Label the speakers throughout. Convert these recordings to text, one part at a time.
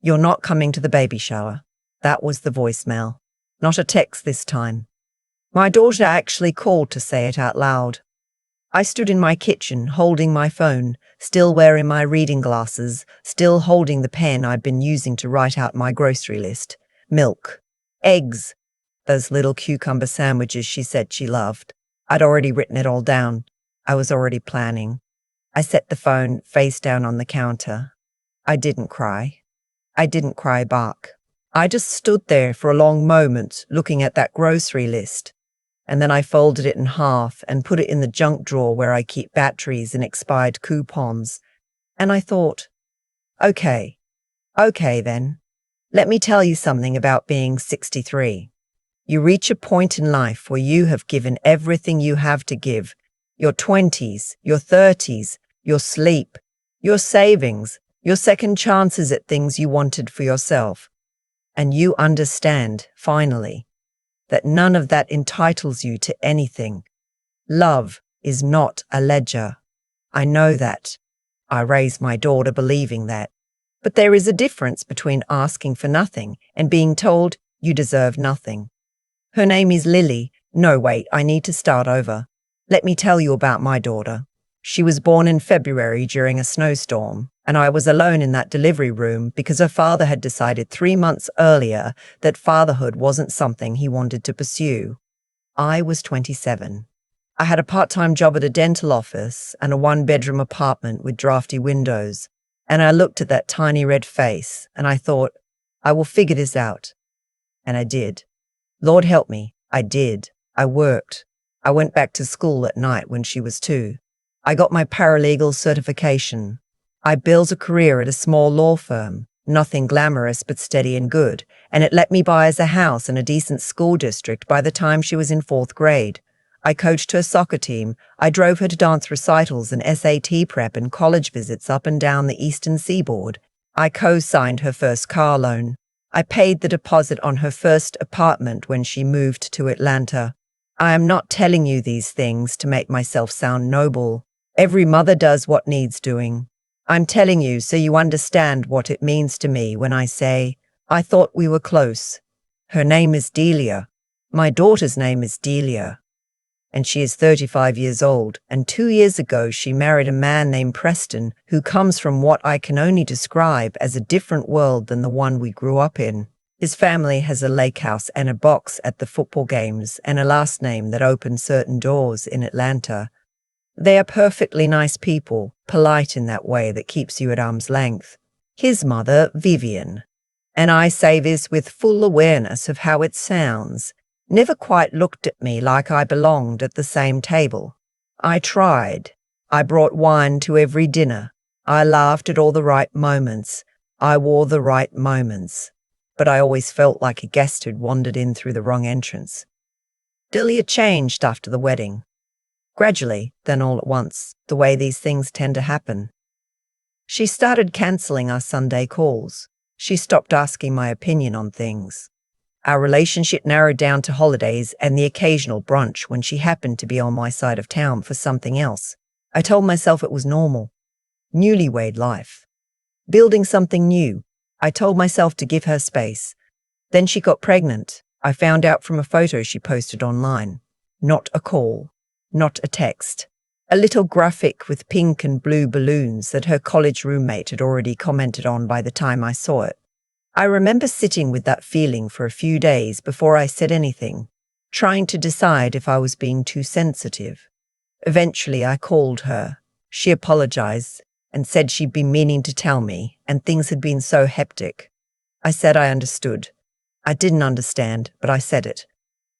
Speaker 1: You're not coming to the baby shower. That was the voicemail. Not a text this time. My daughter actually called to say it out loud. I stood in my kitchen, holding my phone, still wearing my reading glasses, still holding the pen I'd been using to write out my grocery list. Milk. Eggs. Those little cucumber sandwiches she said she loved. I'd already written it all down. I was already planning. I set the phone face down on the counter. I didn't cry. I didn't cry back. I just stood there for a long moment looking at that grocery list, and then I folded it in half and put it in the junk drawer where I keep batteries and expired coupons, and I thought, okay then, let me tell you something about being 63. You reach a point in life where you have given everything you have to give, your 20s, your 30s, your sleep, your savings, your second chances at things you wanted for yourself. And you understand, finally, that none of that entitles you to anything. Love is not a ledger. I know that. I raised my daughter believing that. But there is a difference between asking for nothing and being told you deserve nothing. Her name is Lily. No, wait, I need to start over. Let me tell you about my daughter. She was born in February during a snowstorm, and I was alone in that delivery room because her father had decided 3 months earlier that fatherhood wasn't something he wanted to pursue. I was 27. I had a part-time job at a dental office and a one-bedroom apartment with drafty windows, and I looked at that tiny red face, and I thought, I will figure this out. And I did. Lord help me, I did. I worked. I went back to school at night when she was 2. I got my paralegal certification. I built a career at a small law firm, nothing glamorous but steady and good, and it let me buy us a house in a decent school district by the time she was in 4th grade. I coached her soccer team. I drove her to dance recitals and SAT prep and college visits up and down the eastern seaboard. I co-signed her first car loan. I paid the deposit on her first apartment when she moved to Atlanta. I am not telling you these things to make myself sound noble. Every mother does what needs doing. I'm telling you so you understand what it means to me when I say, I thought we were close. Her name is Delia. My daughter's name is Delia. And she is 35 years old, and 2 years ago she married a man named Preston who comes from what I can only describe as a different world than the one we grew up in. His family has a lake house and a box at the football games and a last name that opens certain doors in Atlanta. They are perfectly nice people, polite in that way that keeps you at arm's length. His mother, Vivian, and I say this with full awareness of how it sounds, never quite looked at me like I belonged at the same table. I tried. I brought wine to every dinner. I laughed at all the right moments. I wore the right moments. But I always felt like a guest who'd wandered in through the wrong entrance. Delia changed after the wedding. Gradually, then all at once, the way these things tend to happen. She started cancelling our Sunday calls. She stopped asking my opinion on things. Our relationship narrowed down to holidays and the occasional brunch when she happened to be on my side of town for something else. I told myself it was normal. Newlywed life. Building something new. I told myself to give her space. Then she got pregnant. I found out from a photo she posted online. Not a call. Not a text. A little graphic with pink and blue balloons that her college roommate had already commented on by the time I saw it. I remember sitting with that feeling for a few days before I said anything, trying to decide if I was being too sensitive. Eventually I called her. She apologized and said she'd been meaning to tell me, and things had been so hectic. I said I understood. I didn't understand, but I said it.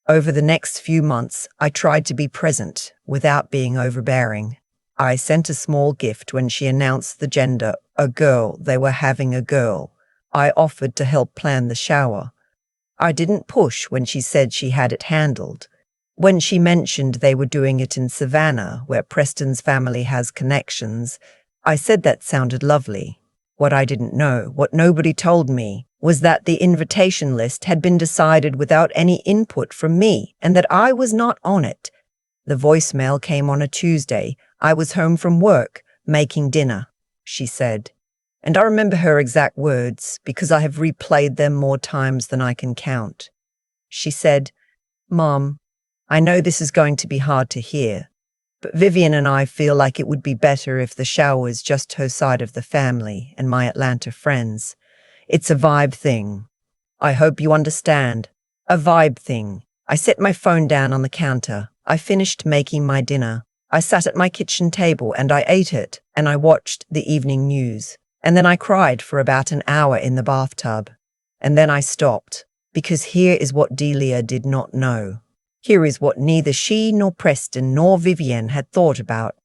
Speaker 1: Over the next few months, I tried to be present without being overbearing. I sent a small gift when she announced the gender, a girl. They were having a girl. I offered to help plan the shower. I didn't push when she said she had it handled. When she mentioned they were doing it in Savannah, where Preston's family has connections, I said that sounded lovely. What I didn't know, what nobody told me, was that the invitation list had been decided without any input from me and that I was not on it. The voicemail came on a Tuesday. I was home from work, making dinner. She said, And I remember her exact words because I have replayed them more times than I can count. She said, "Mom, I know this is going to be hard to hear, but Vivian and I feel like it would be better if the shower was just her side of the family and my Atlanta friends. It's a vibe thing. I hope you understand. A vibe thing." I set my phone down on the counter. I finished making my dinner. I sat at my kitchen table and I ate it, and I watched the evening news. And then I cried for about an hour in the bathtub. And then I stopped, because here is what Delia did not know. Here is what neither she nor Preston nor Vivienne had thought about.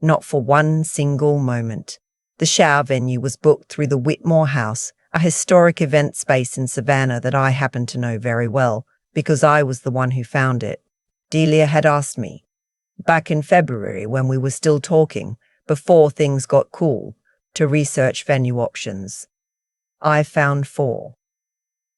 Speaker 1: Not for one single moment. The shower venue was booked through the Whitmore House, a historic event space in Savannah that I happen to know very well, because I was the one who found it. Delia had asked me, back in February when we were still talking, before things got cool, to research venue options. I found 4.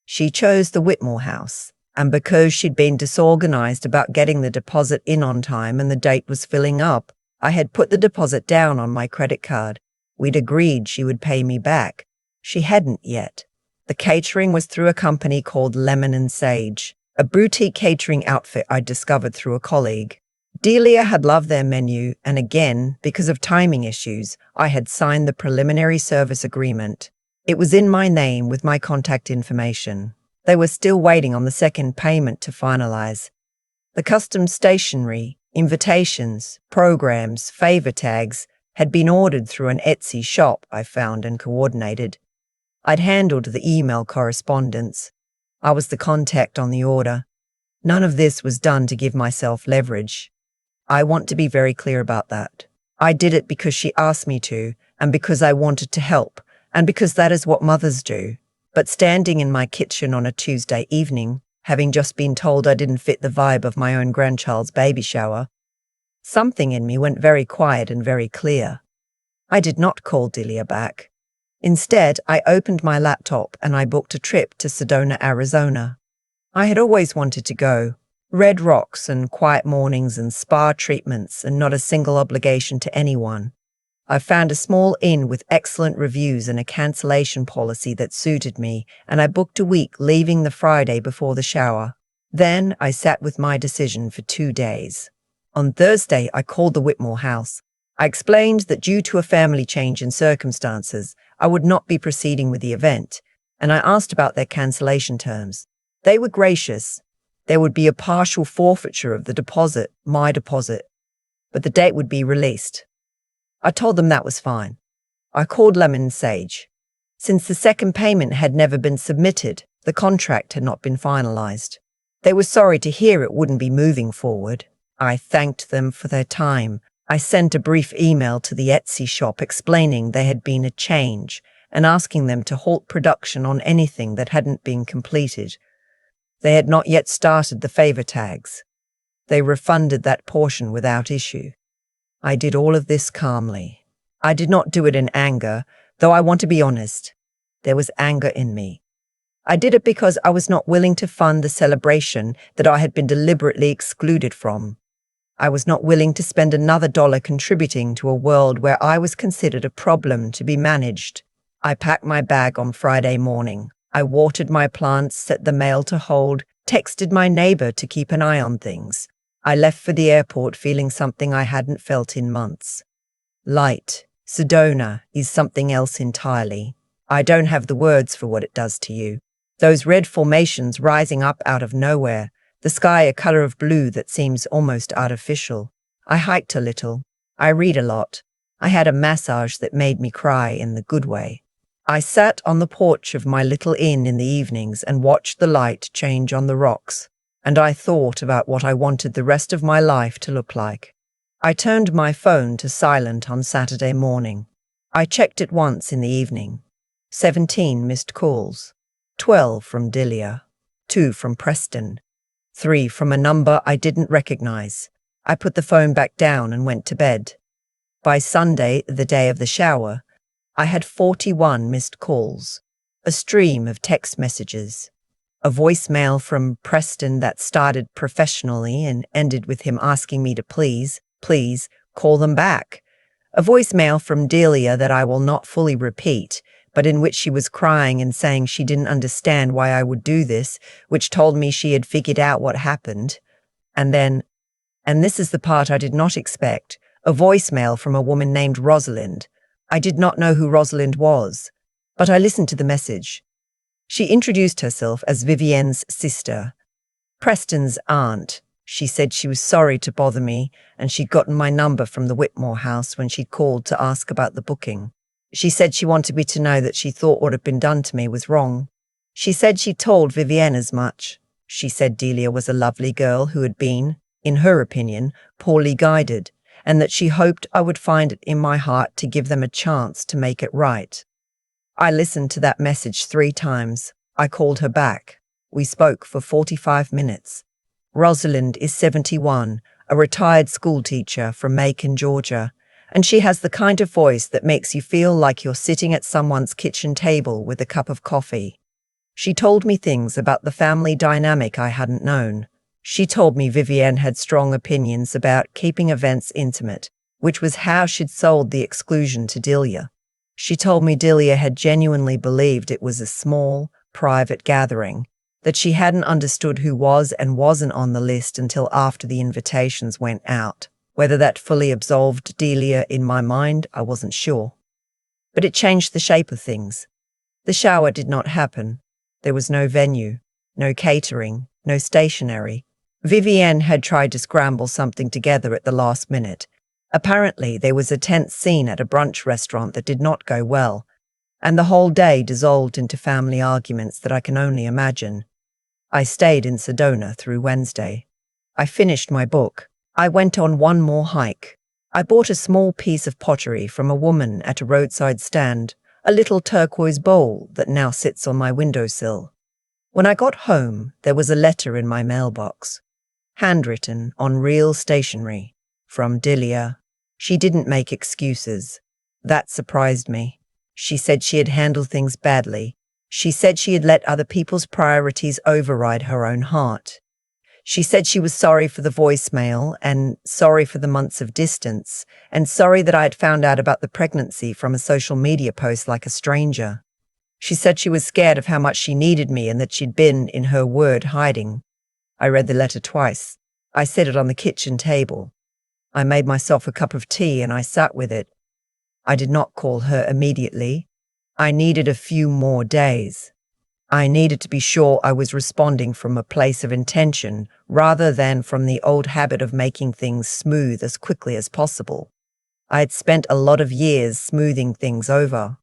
Speaker 1: She chose the Whitmore House, and because she'd been disorganized about getting the deposit in on time and the date was filling up, I had put the deposit down on my credit card. We'd agreed she would pay me back. She hadn't yet. The catering was through a company called Lemon and Sage, a boutique catering outfit I'd discovered through a colleague. Delia had loved their menu, and again, because of timing issues, I had signed the preliminary service agreement. It was in my name with my contact information. They were still waiting on the second payment to finalize. The custom stationery, invitations, programs, favor tags had been ordered through an Etsy shop I found and coordinated. I'd handled the email correspondence. I was the contact on the order. None of this was done to give myself leverage. I want to be very clear about that. I did it because she asked me to, and because I wanted to help, and because that is what mothers do. But standing in my kitchen on a Tuesday evening, having just been told I didn't fit the vibe of my own grandchild's baby shower, something in me went very quiet and very clear. I did not call Delia back. Instead, I opened my laptop and I booked a trip to Sedona, Arizona. I had always wanted to go. Red rocks and quiet mornings and spa treatments and not a single obligation to anyone. I found a small inn with excellent reviews and a cancellation policy that suited me, and I booked a week leaving the Friday before the shower. Then I sat with my decision for 2 days. On Thursday, I called the Whitmore House. I explained that due to a family change in circumstances, I would not be proceeding with the event, and I asked about their cancellation terms. They were gracious. There would be a partial forfeiture of the deposit, my deposit, but the date would be released. I told them that was fine. I called Lemon and Sage. Since the second payment had never been submitted, the contract had not been finalized. They were sorry to hear it wouldn't be moving forward. I thanked them for their time. I sent a brief email to the Etsy shop explaining there had been a change and asking them to halt production on anything that hadn't been completed. They had not yet started the favor tags. They refunded that portion without issue. I did all of this calmly. I did not do it in anger, though I want to be honest. There was anger in me. I did it because I was not willing to fund the celebration that I had been deliberately excluded from. I was not willing to spend another dollar contributing to a world where I was considered a problem to be managed. I packed my bag on Friday morning. I watered my plants, set the mail to hold, texted my neighbor to keep an eye on things. I left for the airport feeling something I hadn't felt in months. Light, Sedona, is something else entirely. I don't have the words for what it does to you. Those red formations rising up out of nowhere, the sky a color of blue that seems almost artificial. I hiked a little. I read a lot. I had a massage that made me cry in the good way. I sat on the porch of my little inn in the evenings and watched the light change on the rocks, and I thought about what I wanted the rest of my life to look like. I turned my phone to silent on Saturday morning. I checked it once in the evening. 17 missed calls. 12 from Delia. 2 from Preston. 3 from a number I didn't recognize. I put the phone back down and went to bed. By Sunday, the day of the shower, I had 41 missed calls, a stream of text messages, a voicemail from Preston that started professionally and ended with him asking me to please call them back, A voicemail from Delia that I will not fully repeat, but in which she was crying and saying she didn't understand why I would do this, which told me she had figured out what happened. And then, and this is the part I did not expect, a voicemail from a woman named Rosalind. I did not know who Rosalind was, but I listened to the message. She introduced herself as Vivienne's sister, Preston's aunt. She said she was sorry to bother me, and she'd gotten my number from the Whitmore house when she'd called to ask about the booking. She said she wanted me to know that she thought what had been done to me was wrong. She said she told Vivienne as much. She said Delia was a lovely girl who had been, in her opinion, poorly guided, and that she hoped I would find it in my heart to give them a chance to make it right. I listened to that message 3 times. I called her back. We spoke for 45 minutes. Rosalind is 71, a retired schoolteacher from Macon, Georgia, and she has the kind of voice that makes you feel like you're sitting at someone's kitchen table with a cup of coffee. She told me things about the family dynamic I hadn't known. She told me Vivienne had strong opinions about keeping events intimate, which was how she'd sold the exclusion to Delia. She told me Delia had genuinely believed it was a small, private gathering, that she hadn't understood who was and wasn't on the list until after the invitations went out. Whether that fully absolved Delia in my mind, I wasn't sure. But it changed the shape of things. The shower did not happen. There was no venue, no catering, no stationery. Vivienne had tried to scramble something together at the last minute. Apparently, there was a tense scene at a brunch restaurant that did not go well, and the whole day dissolved into family arguments that I can only imagine. I stayed in Sedona through Wednesday. I finished my book. I went on one more hike. I bought a small piece of pottery from a woman at a roadside stand, a little turquoise bowl that now sits on my windowsill. When I got home, there was a letter in my mailbox, handwritten on real stationery, from Delia. She didn't make excuses. That surprised me. She said she had handled things badly. She said she had let other people's priorities override her own heart. She said she was sorry for the voicemail and sorry for the months of distance and sorry that I had found out about the pregnancy from a social media post like a stranger. She said she was scared of how much she needed me and that she'd been, in her word, hiding. I read the letter twice. I set it on the kitchen table. I made myself a cup of tea and I sat with it. I did not call her immediately. I needed a few more days. I needed to be sure I was responding from a place of intention rather than from the old habit of making things smooth as quickly as possible. I had spent a lot of years smoothing things over.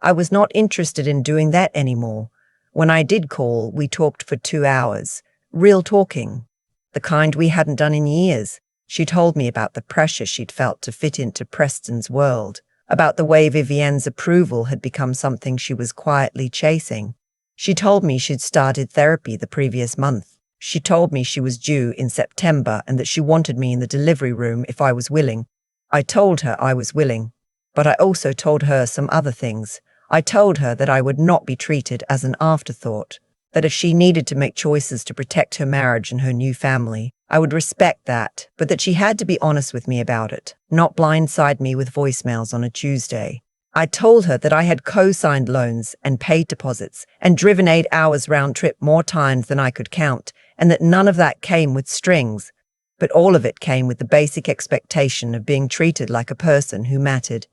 Speaker 1: I was not interested in doing that anymore. When I did call, we talked for 2 hours. Real talking. The kind we hadn't done in years. She told me about the pressure she'd felt to fit into Preston's world, about the way Vivienne's approval had become something she was quietly chasing. She told me she'd started therapy the previous month. She told me she was due in September and that she wanted me in the delivery room if I was willing. I told her I was willing, but I also told her some other things. I told her that I would not be treated as an afterthought, that if she needed to make choices to protect her marriage and her new family, I would respect that, but that she had to be honest with me about it, not blindside me with voicemails on a Tuesday. I told her that I had co-signed loans and paid deposits and driven 8 hours round trip more times than I could count, and that none of that came with strings, but all of it came with the basic expectation of being treated like a person who mattered.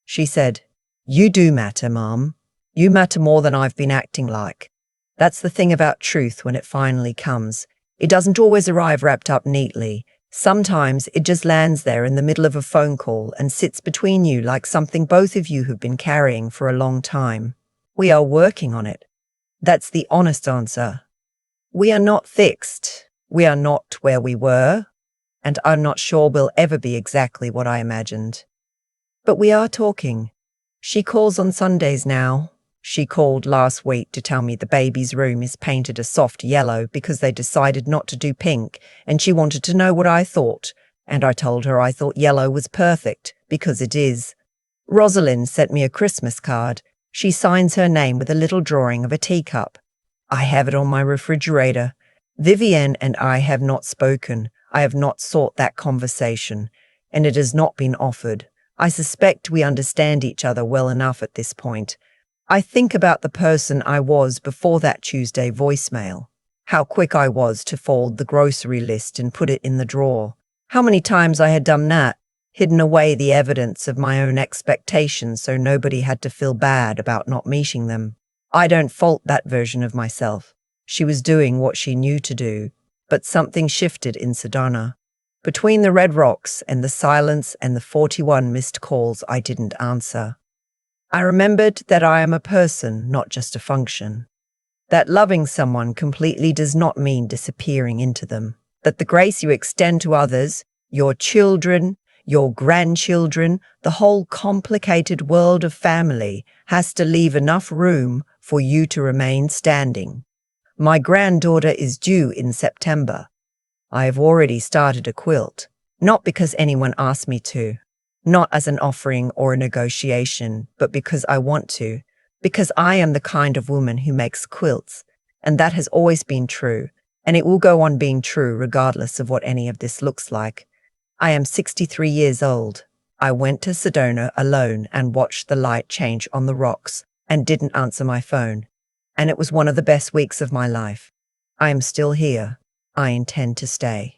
Speaker 1: She said, "You do matter, Mom. You matter more than I've been acting like." That's the thing about truth when it finally comes. It doesn't always arrive wrapped up neatly. Sometimes it just lands there in the middle of a phone call and sits between you like something both of you have been carrying for a long time. We are working on it. That's the honest answer. We are not fixed. We are not where we were, and I'm not sure we'll ever be exactly what I imagined. But we are talking. She calls on Sundays now. She called last week to tell me the baby's room is painted a soft yellow because they decided not to do pink, and she wanted to know what I thought, and I told her I thought yellow was perfect, because it is. Rosalind sent me a Christmas card. She signs her name with a little drawing of a teacup. I have it on my refrigerator. Vivienne and I have not spoken. I have not sought that conversation, and it has not been offered. I suspect we understand each other well enough at this point. I think about the person I was before that Tuesday voicemail. How quick I was to fold the grocery list and put it in the drawer. How many times I had done that, hidden away the evidence of my own expectations so nobody had to feel bad about not meeting them. I don't fault that version of myself. She was doing what she knew to do, but something shifted in Sedona. Between the red rocks and the silence and the 41 missed calls I didn't answer, I remembered that I am a person, not just a function. That loving someone completely does not mean disappearing into them. That the grace you extend to others, your children, your grandchildren, the whole complicated world of family, has to leave enough room for you to remain standing. My granddaughter is due in September. I have already started a quilt, not because anyone asked me to, not as an offering or a negotiation, but because I want to, because I am the kind of woman who makes quilts, and that has always been true, and it will go on being true regardless of what any of this looks like. I am 63 years old. I went to Sedona alone and watched the light change on the rocks and didn't answer my phone, and it was one of the best weeks of my life. I am still here. I intend to stay.